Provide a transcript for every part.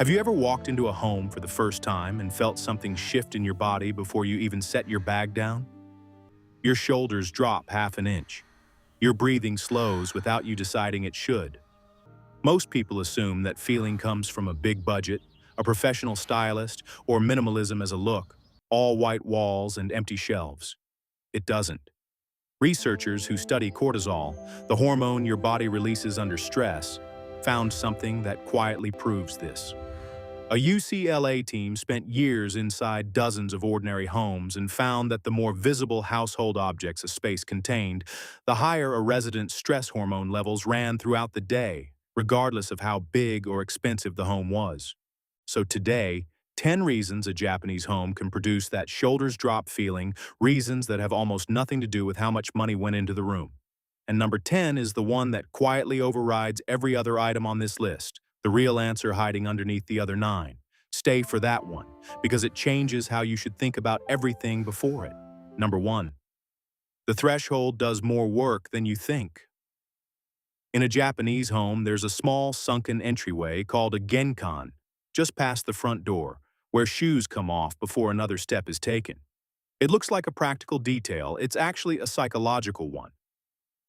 Have you ever walked into a home for the first time and felt something shift in your body before you even set your bag down? Your shoulders drop half an inch. Your breathing slows without you deciding it should. Most people assume that feeling comes from a big budget, a professional stylist, or minimalism as a look, all white walls and empty shelves. It doesn't. Researchers who study cortisol, the hormone your body releases under stress, found something that quietly proves this. A UCLA team spent years inside dozens of ordinary homes and found that the more visible household objects a space contained, the higher a resident's stress hormone levels ran throughout the day, regardless of how big or expensive the home was. So today, 10 reasons a Japanese home can produce that shoulders drop feeling, reasons that have almost nothing to do with how much money went into the room. And number 10 is the one that quietly overrides every other item on this list, the real answer hiding underneath the other 9. Stay for that one, because it changes how you should think about everything before it. Number 1. The threshold does more work than you think. In a Japanese home, there's a small sunken entryway called a Genkan, just past the front door, where shoes come off before another step is taken. It looks like a practical detail, it's actually a psychological one.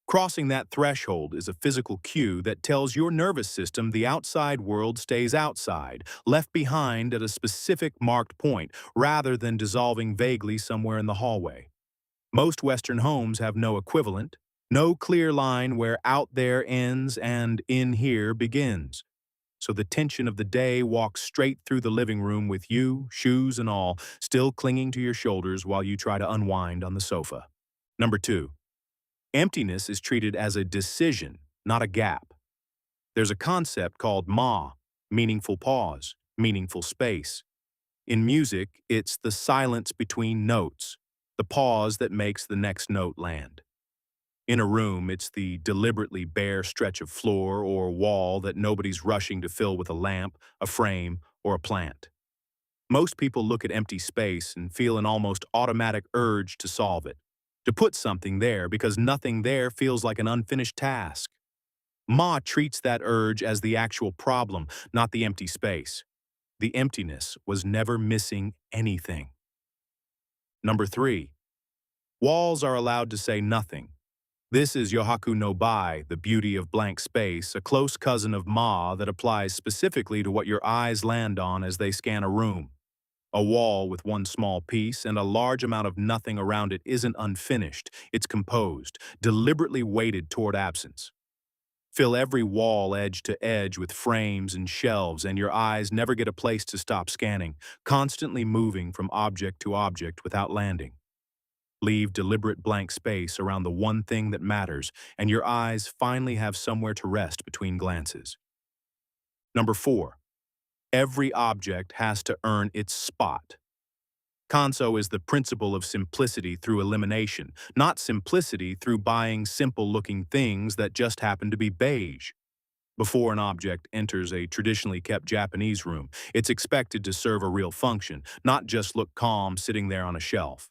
Crossing that threshold is a physical cue that tells your nervous system the outside world stays outside, left behind at a specific marked point, rather than dissolving vaguely somewhere in the hallway. Most Western homes have no equivalent, no clear line where out there ends and in here begins. So the tension of the day walks straight through the living room with you, shoes and all, still clinging to your shoulders while you try to unwind on the sofa. Number 2. Emptiness is treated as a decision, not a gap. There's a concept called meaningful pause, meaningful space. In music, it's the silence between notes, the pause that makes the next note land. In a room, it's the deliberately bare stretch of floor or wall that nobody's rushing to fill with a lamp, a frame, or a plant. Most people look at empty space and feel an almost automatic urge to solve it, to put something there because nothing there feels like an unfinished task. Ma treats that urge as the actual problem, not the empty space. The emptiness was never missing anything. Number 3. Walls are allowed to say nothing. This is Yohaku no Bai, the beauty of blank space, a close cousin of Ma that applies specifically to what your eyes land on as they scan a room. A wall with one small piece and a large amount of nothing around it isn't unfinished, it's composed, deliberately weighted toward absence. Fill every wall edge to edge with frames and shelves, and your eyes never get a place to stop scanning, constantly moving from object to object without landing. Leave deliberate blank space around the one thing that matters, and your eyes finally have somewhere to rest between glances. Number 4. Every object has to earn its spot. Kanso is the principle of simplicity through elimination, not simplicity through buying simple-looking things that just happen to be beige. Before an object enters a traditionally kept Japanese room, it's expected to serve a real function, not just look calm sitting there on a shelf.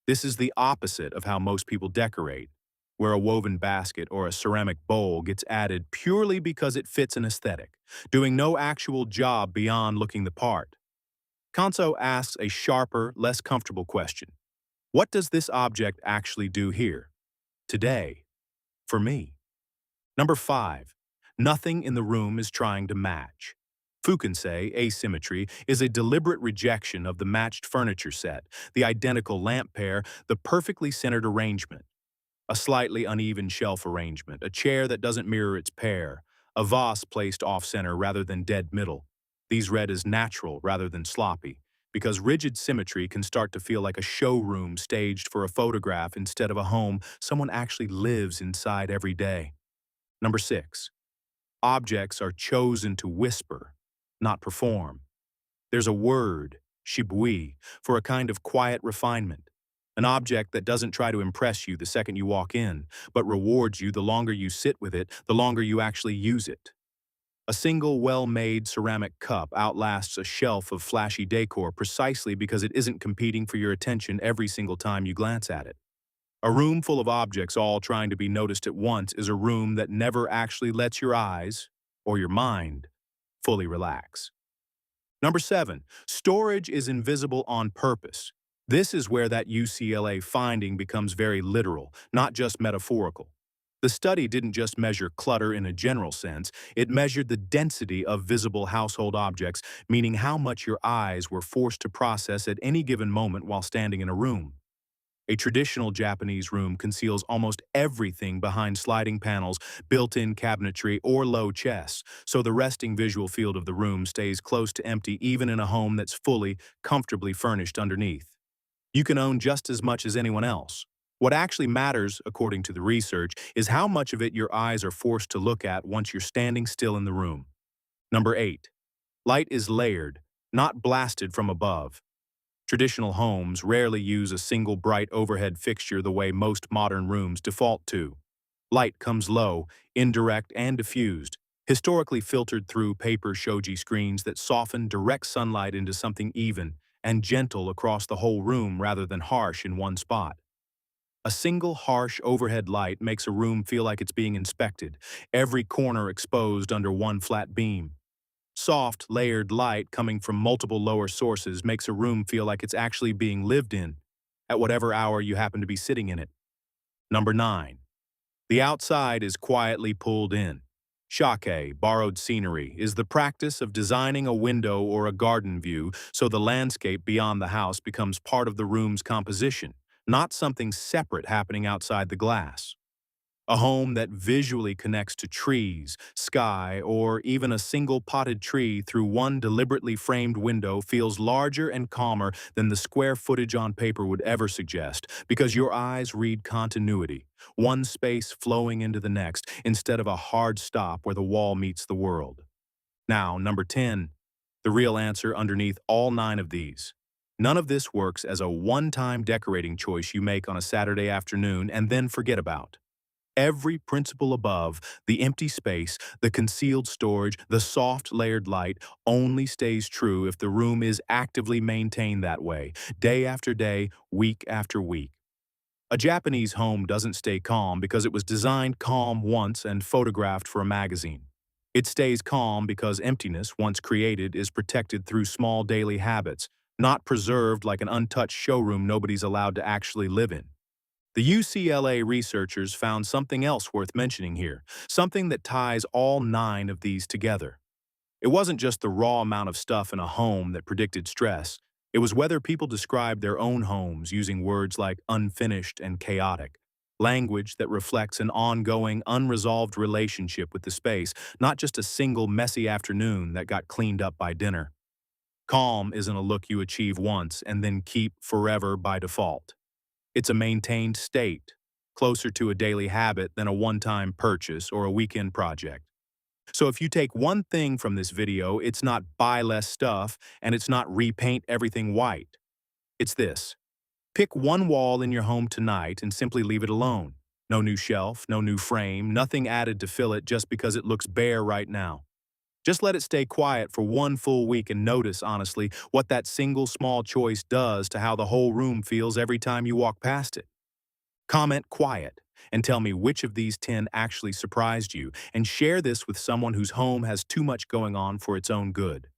This is the opposite of how most people decorate, where a woven basket or a ceramic bowl gets added purely because it fits an aesthetic, doing no actual job beyond looking the part. Kanso asks a sharper, less comfortable question. What does this object actually do here? Today? For me? Number 5. Nothing in the room is trying to match. Fukinsei, asymmetry, is a deliberate rejection of the matched furniture set, the identical lamp pair, the perfectly centered arrangement. A slightly uneven shelf arrangement, a chair that doesn't mirror its pair, a vase placed off-center rather than dead middle. These read as natural rather than sloppy, because rigid symmetry can start to feel like a showroom staged for a photograph instead of a home someone actually lives inside every day. Number 6. Objects are chosen to whisper, not perform. There's a word, Shibui, for a kind of quiet refinement. An object that doesn't try to impress you the second you walk in, but rewards you the longer you sit with it, the longer you actually use it. A single well-made ceramic cup outlasts a shelf of flashy decor precisely because it isn't competing for your attention every single time you glance at it. A room full of objects all trying to be noticed at once is a room that never actually lets your eyes, or your mind, fully relax. Number 7, storage is invisible on purpose. This is where that UCLA finding becomes very literal, not just metaphorical. The study didn't just measure clutter in a general sense, it measured the density of visible household objects, meaning how much your eyes were forced to process at any given moment while standing in a room. A traditional Japanese room conceals almost everything behind sliding panels, built-in cabinetry, or low chests, so the resting visual field of the room stays close to empty even in a home that's fully, comfortably furnished underneath. You can own just as much as anyone else. What actually matters, according to the research, is how much of it your eyes are forced to look at once you're standing still in the room. Number 8. Light is layered, not blasted from above. Traditional homes rarely use a single bright overhead fixture the way most modern rooms default to. Light comes low, indirect, and diffused, historically filtered through paper shoji screens that soften direct sunlight into something even and gentle across the whole room rather than harsh in one spot. A single harsh overhead light makes a room feel like it's being inspected, every corner exposed under one flat beam. Soft, layered light coming from multiple lower sources makes a room feel like it's actually being lived in, at whatever hour you happen to be sitting in it. Number 9. The outside is quietly pulled in. Shakkei, borrowed scenery, is the practice of designing a window or a garden view so the landscape beyond the house becomes part of the room's composition, not something separate happening outside the glass. A home that visually connects to trees, sky, or even a single potted tree through one deliberately framed window feels larger and calmer than the square footage on paper would ever suggest, because your eyes read continuity, one space flowing into the next instead of a hard stop where the wall meets the world. Now, number 10, the real answer underneath all 9 of these. None of this works as a one-time decorating choice you make on a Saturday afternoon and then forget about. Every principle above, the empty space, the concealed storage, the soft layered light, only stays true if the room is actively maintained that way, day after day, week after week. A Japanese home doesn't stay calm because it was designed calm once and photographed for a magazine. It stays calm because emptiness, once created, is protected through small daily habits, not preserved like an untouched showroom nobody's allowed to actually live in. The UCLA researchers found something else worth mentioning here, something that ties all 9 of these together. It wasn't just the raw amount of stuff in a home that predicted stress. It was whether people described their own homes using words like unfinished and chaotic, language that reflects an ongoing, unresolved relationship with the space, not just a single messy afternoon that got cleaned up by dinner. Calm isn't a look you achieve once and then keep forever by default. It's a maintained state, closer to a daily habit than a one-time purchase or a weekend project. So if you take one thing from this video, it's not buy less stuff and it's not repaint everything white. It's this. Pick one wall in your home tonight and simply leave it alone. No new shelf, no new frame, nothing added to fill it just because it looks bare right now. Just let it stay quiet for one full week and notice, honestly, what that single small choice does to how the whole room feels every time you walk past it. Comment quiet and tell me which of these 10 actually surprised you, and share this with someone whose home has too much going on for its own good.